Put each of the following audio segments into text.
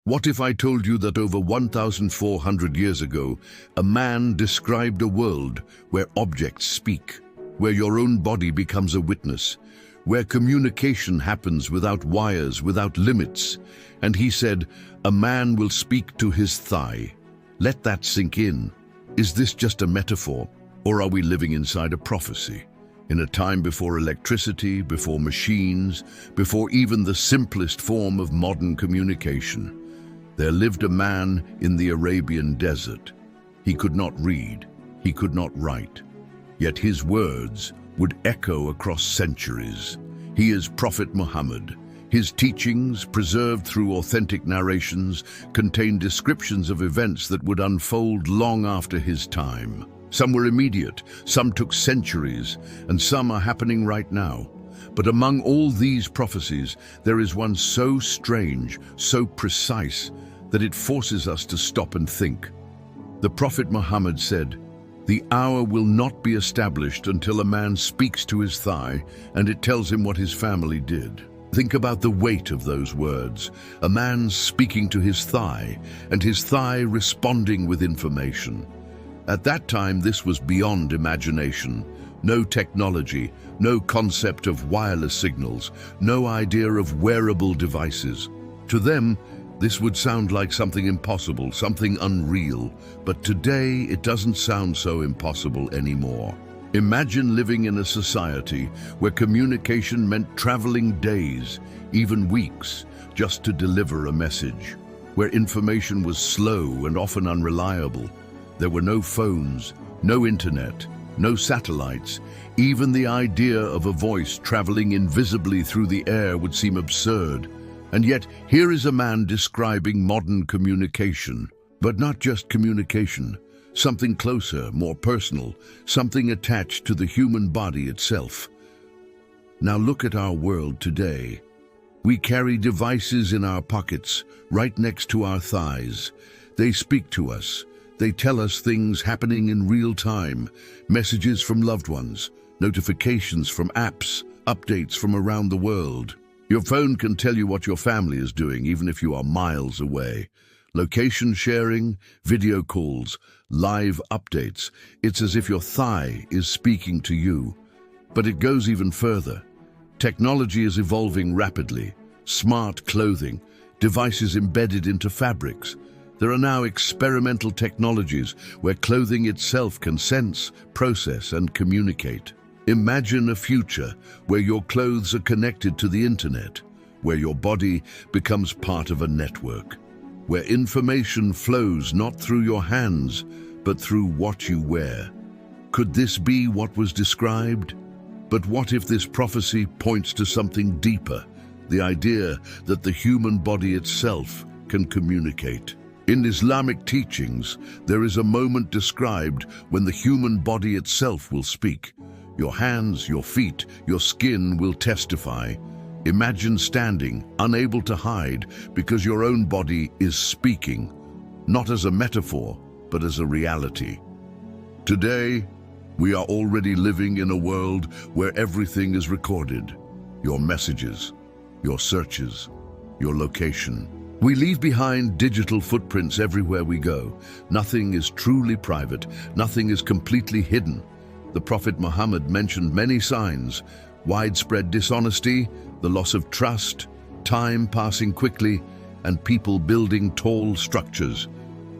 What if I told you that over 1,400 years ago, a man described a world where objects speak, where your own body becomes a witness, where communication happens without wires, without limits, and he said, "A man will speak to his thigh." Let that sink in. Is this just a metaphor, or are we living inside a prophecy? In a time before electricity, before machines, before even the simplest form of modern communication, there lived a man in the Arabian desert. He could not read, he could not write, yet his words would echo across centuries. He is Prophet Muhammad. His teachings, preserved through authentic narrations, contain descriptions of events that would unfold long after his time. Some were immediate, some took centuries, and some are happening right now. But among all these prophecies, there is one so strange, so precise, that it forces us to stop and think. The Prophet Muhammad said, "The hour will not be established until a man speaks to his thigh and it tells him what his family did." Think about the weight of those words. A man speaking to his thigh, and his thigh responding with information. At that time, this was beyond imagination. No technology, no concept of wireless signals, no idea of wearable devices. To them, this would sound like something impossible, something unreal. But today, it doesn't sound so impossible anymore. Imagine living in a society where communication meant traveling days, even weeks, just to deliver a message. Where information was slow and often unreliable. There were no phones, no internet, no satellites. Even the idea of a voice traveling invisibly through the air would seem absurd. And yet, here is a man describing modern communication. But not just communication. Something closer, more personal, something attached to the human body itself. Now look at our world today. We carry devices in our pockets, right next to our thighs. They speak to us. They tell us things happening in real time, messages from loved ones, notifications from apps, updates from around the world. Your phone can tell you what your family is doing, even if you are miles away. Location sharing, video calls, live updates. It's as if your thigh is speaking to you. But it goes even further. Technology is evolving rapidly. Smart clothing, devices embedded into fabrics. There are now experimental technologies where clothing itself can sense, process, and communicate. Imagine a future where your clothes are connected to the internet, where your body becomes part of a network, where information flows not through your hands, but through what you wear. Could this be what was described? But what if this prophecy points to something deeper, the idea that the human body itself can communicate? In Islamic teachings, there is a moment described when the human body itself will speak. Your hands, your feet, your skin will testify. Imagine standing, unable to hide, because your own body is speaking, not as a metaphor, but as a reality. Today, we are already living in a world where everything is recorded. Your messages, your searches, your location. We leave behind digital footprints everywhere we go. Nothing is truly private, nothing is completely hidden. The Prophet Muhammad mentioned many signs: widespread dishonesty, the loss of trust, time passing quickly, and people building tall structures.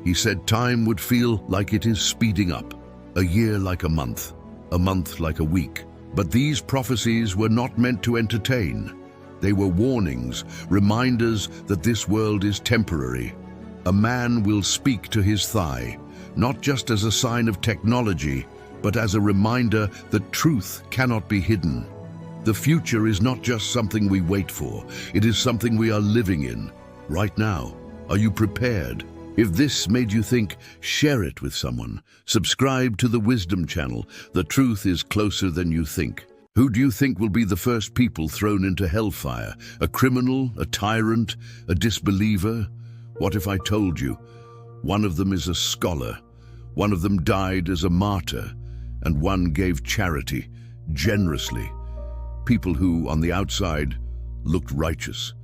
He said time would feel like it is speeding up, a year like a month like a week. But these prophecies were not meant to entertain. They were warnings, reminders that this world is temporary. A man will speak to his thigh, not just as a sign of technology, but as a reminder that truth cannot be hidden. The future is not just something we wait for, it is something we are living in, right now. Are you prepared? If this made you think, share it with someone. Subscribe to the Wisdom Channel. The truth is closer than you think. Who do you think will be the first people thrown into hellfire? A criminal, a tyrant, a disbeliever? What if I told you? One of them is a scholar. One of them died as a martyr. And one gave charity, generously. People who, on the outside, looked righteous,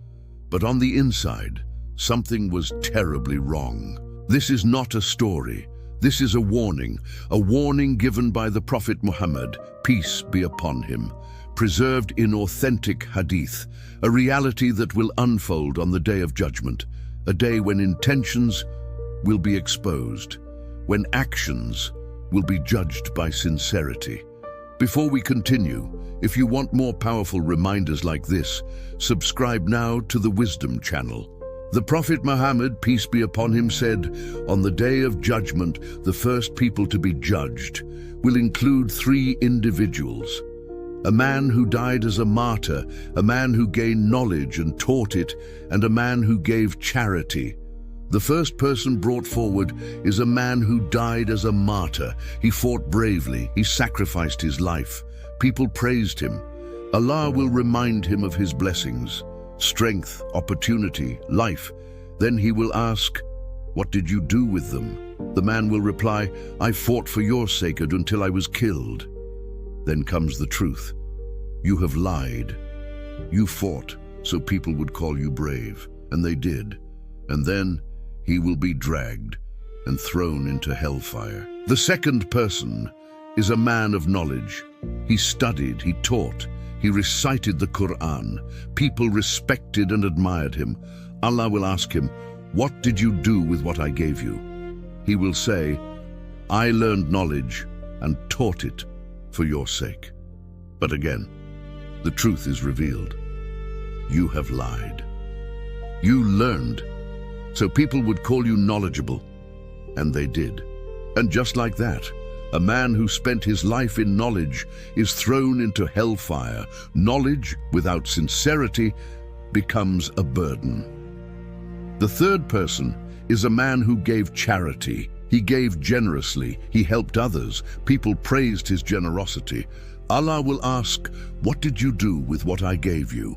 but on the inside, something was terribly wrong. This is not a story. This is a warning given by the Prophet Muhammad, peace be upon him, preserved in authentic Hadith, a reality that will unfold on the Day of Judgment, a day when intentions will be exposed, when actions will be judged by sincerity. Before we continue, if you want more powerful reminders like this, subscribe now to the Wisdom channel. The Prophet Muhammad, peace be upon him, said, on the Day of Judgment, the first people to be judged will include 3 individuals. A man who died as a martyr, a man who gained knowledge and taught it, and a man who gave charity. The first person brought forward is a man who died as a martyr. He fought bravely, he sacrificed his life. People praised him. Allah will remind him of his blessings, strength, opportunity, life. Then he will ask, what did you do with them? The man will reply, I fought for your sake until I was killed. Then comes the truth. You have lied. You fought so people would call you brave, and they did. And then he will be dragged and thrown into hellfire. The second person is a man of knowledge. He studied, he taught, he recited the Qur'an. People respected and admired him. Allah will ask him, what did you do with what I gave you? He will say, I learned knowledge and taught it for your sake. But again, the truth is revealed. You have lied. You learned, so people would call you knowledgeable, and they did. And just like that, a man who spent his life in knowledge is thrown into hellfire. Knowledge without sincerity becomes a burden. The third person is a man who gave charity. He gave generously, he helped others, people praised his generosity. Allah will ask, what did you do with what I gave you?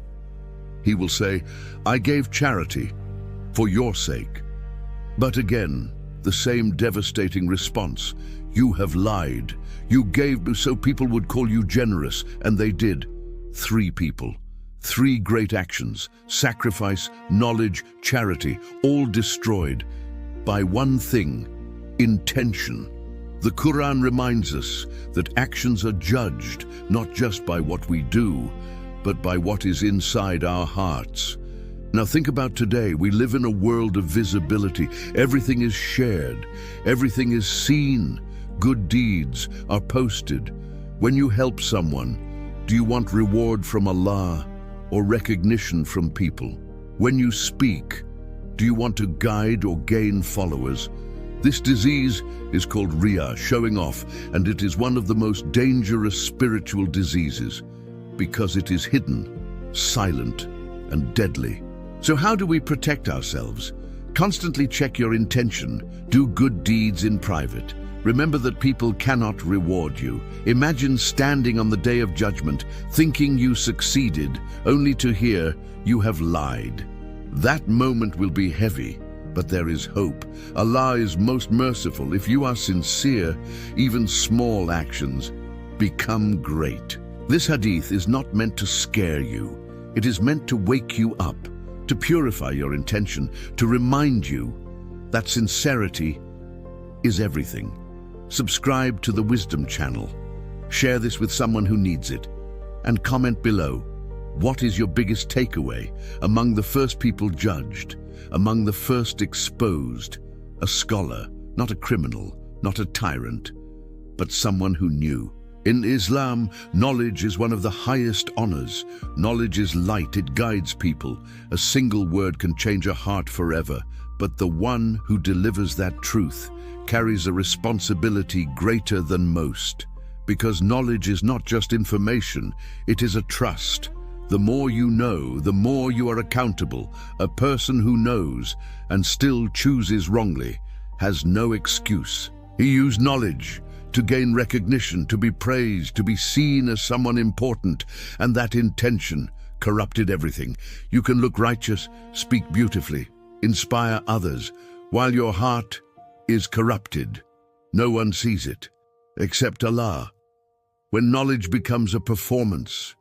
He will say, I gave charity for your sake. But again, the same devastating response. You have lied. You gave so people would call you generous, and they did. 3 people, 3 great actions, sacrifice, knowledge, charity, all destroyed by one thing, intention. The Qur'an reminds us that actions are judged not just by what we do, but by what is inside our hearts. Now think about today. We live in a world of visibility. Everything is shared. Everything is seen. Good deeds are posted. When you help someone, do you want reward from Allah or recognition from people? When you speak, do you want to guide or gain followers? This disease is called Riya, showing off, and it is one of the most dangerous spiritual diseases because it is hidden, silent, and deadly. So how do we protect ourselves? Constantly check your intention. Do good deeds in private. Remember that people cannot reward you. Imagine standing on the Day of Judgment, thinking you succeeded, only to hear you have lied. That moment will be heavy. But there is hope. Allah is most merciful. If you are sincere, even small actions become great. This hadith is not meant to scare you. It is meant to wake you up, to purify your intention, to remind you that sincerity is everything. Subscribe to the Wisdom channel. Share this with someone who needs it. And comment below. What is your biggest takeaway among the first people judged? Among the first exposed, a scholar, not a criminal, not a tyrant, but someone who knew. In Islam, knowledge is one of the highest honors. Knowledge is light, it guides people. A single word can change a heart forever, but the one who delivers that truth carries a responsibility greater than most. Because knowledge is not just information, it is a trust. The more you know, the more you are accountable. A person who knows and still chooses wrongly has no excuse. He used knowledge to gain recognition, to be praised, to be seen as someone important, and that intention corrupted everything. You can look righteous, speak beautifully, inspire others, while your heart is corrupted. No one sees it, except Allah. When knowledge becomes a performance,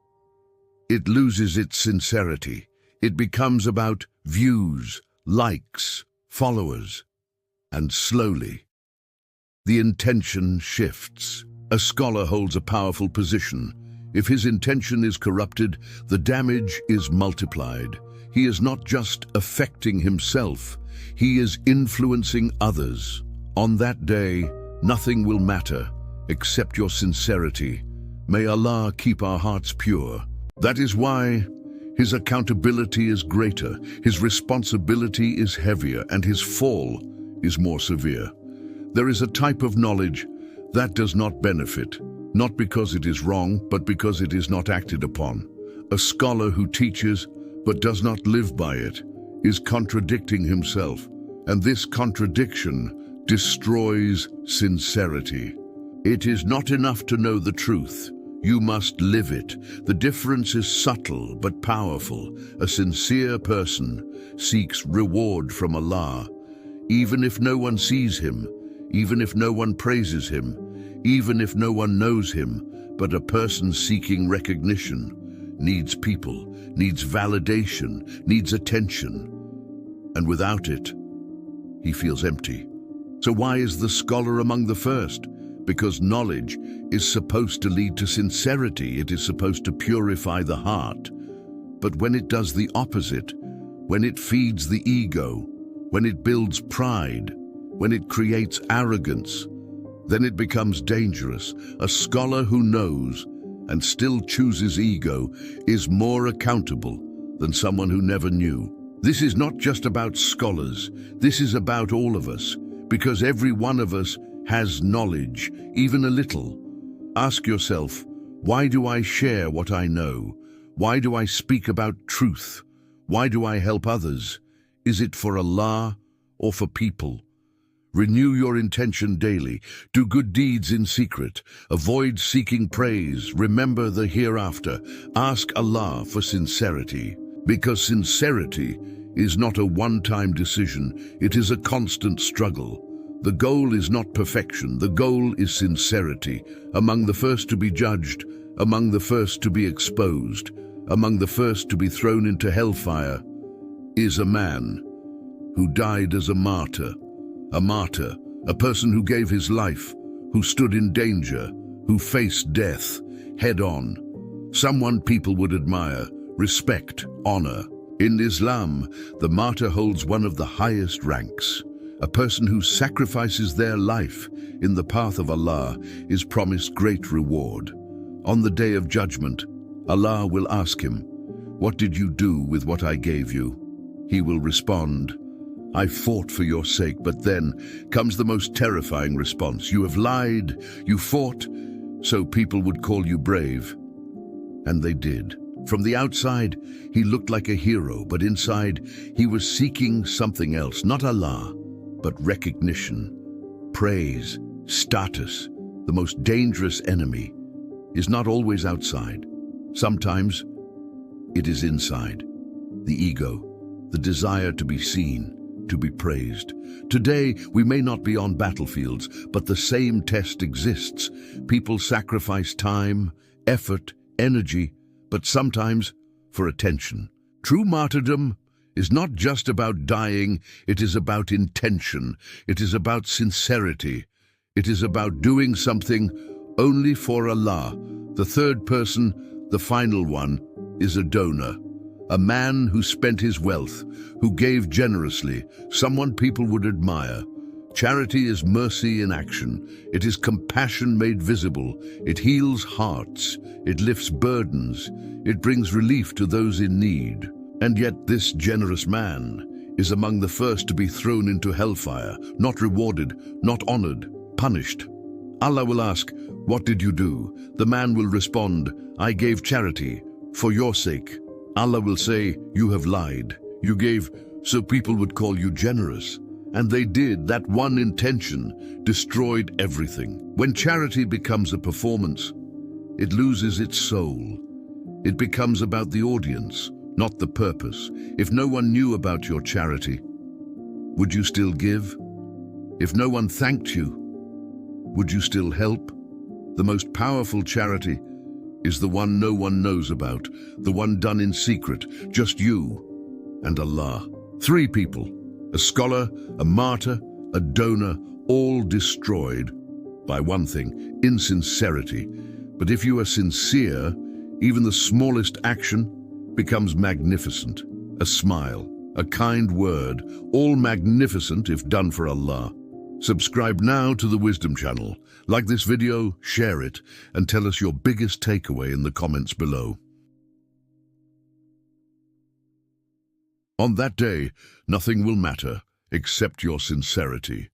it loses its sincerity. It becomes about views, likes, followers, and slowly, the intention shifts. A scholar holds a powerful position. If his intention is corrupted, the damage is multiplied. He is not just affecting himself, he is influencing others. On that day, nothing will matter except your sincerity. May Allah keep our hearts pure. That is why his accountability is greater, his responsibility is heavier, and his fall is more severe. There is a type of knowledge that does not benefit, not because it is wrong, but because it is not acted upon. A scholar who teaches but does not live by it is contradicting himself, and this contradiction destroys sincerity. It is not enough to know the truth. You must live it. The difference is subtle but powerful. A sincere person seeks reward from Allah, even if no one sees him, even if no one praises him, even if no one knows him. But a person seeking recognition needs people, needs validation, needs attention. And without it, he feels empty. So why is the scholar among the first? Because knowledge is supposed to lead to sincerity. It is supposed to purify the heart. But when it does the opposite, when it feeds the ego, when it builds pride, when it creates arrogance, then it becomes dangerous. A scholar who knows and still chooses ego is more accountable than someone who never knew. This is not just about scholars. This is about all of us, because every one of us has knowledge, even a little. Ask yourself, why do I share what I know? Why do I speak about truth? Why do I help others? Is it for Allah or for people? Renew your intention daily. Do good deeds in secret. Avoid seeking praise. Remember the hereafter. Ask Allah for sincerity, because sincerity is not a one-time decision. It is a constant struggle. The goal is not perfection. The goal is sincerity. Among the first to be judged, among the first to be exposed, among the first to be thrown into hellfire, is a man who died as a martyr. A martyr, a person who gave his life, who stood in danger, who faced death head-on. Someone people would admire, respect, honor. In Islam, the martyr holds one of the highest ranks. A person who sacrifices their life in the path of Allah is promised great reward. On the day of judgment, Allah will ask him, "What did you do with what I gave you?" He will respond, "I fought for your sake." But then comes the most terrifying response. "You have lied, you fought, so people would call you brave." And they did. From the outside, he looked like a hero, but inside, he was seeking something else, not Allah, but recognition, praise, status. The most dangerous enemy is not always outside. Sometimes it is inside. The ego, the desire to be seen, to be praised. Today, we may not be on battlefields, but the same test exists. People sacrifice time, effort, energy, but sometimes for attention. True martyrdom is not just about dying, it is about intention. It is about sincerity. It is about doing something only for Allah. The third person, the final one, is a donor. A man who spent his wealth, who gave generously, someone people would admire. Charity is mercy in action. It is compassion made visible. It heals hearts. It lifts burdens. It brings relief to those in need. And yet this generous man is among the first to be thrown into hellfire, not rewarded, not honored, punished. Allah will ask, "What did you do?" The man will respond, "I gave charity, for your sake." Allah will say, "You have lied. You gave so people would call you generous." And they did. That one intention destroyed everything. When charity becomes a performance, it loses its soul. It becomes about the audience, not the purpose. If no one knew about your charity, would you still give? If no one thanked you, would you still help? The most powerful charity is the one no one knows about, the one done in secret, just you and Allah. 3 people. A scholar, a martyr, a donor, all destroyed by one thing, insincerity. But if you are sincere, even the smallest action becomes magnificent. A smile, a kind word, all magnificent if done for Allah. Subscribe now to the Wisdom Channel. Like this video, share it, and tell us your biggest takeaway in the comments below. On that day, nothing will matter except your sincerity.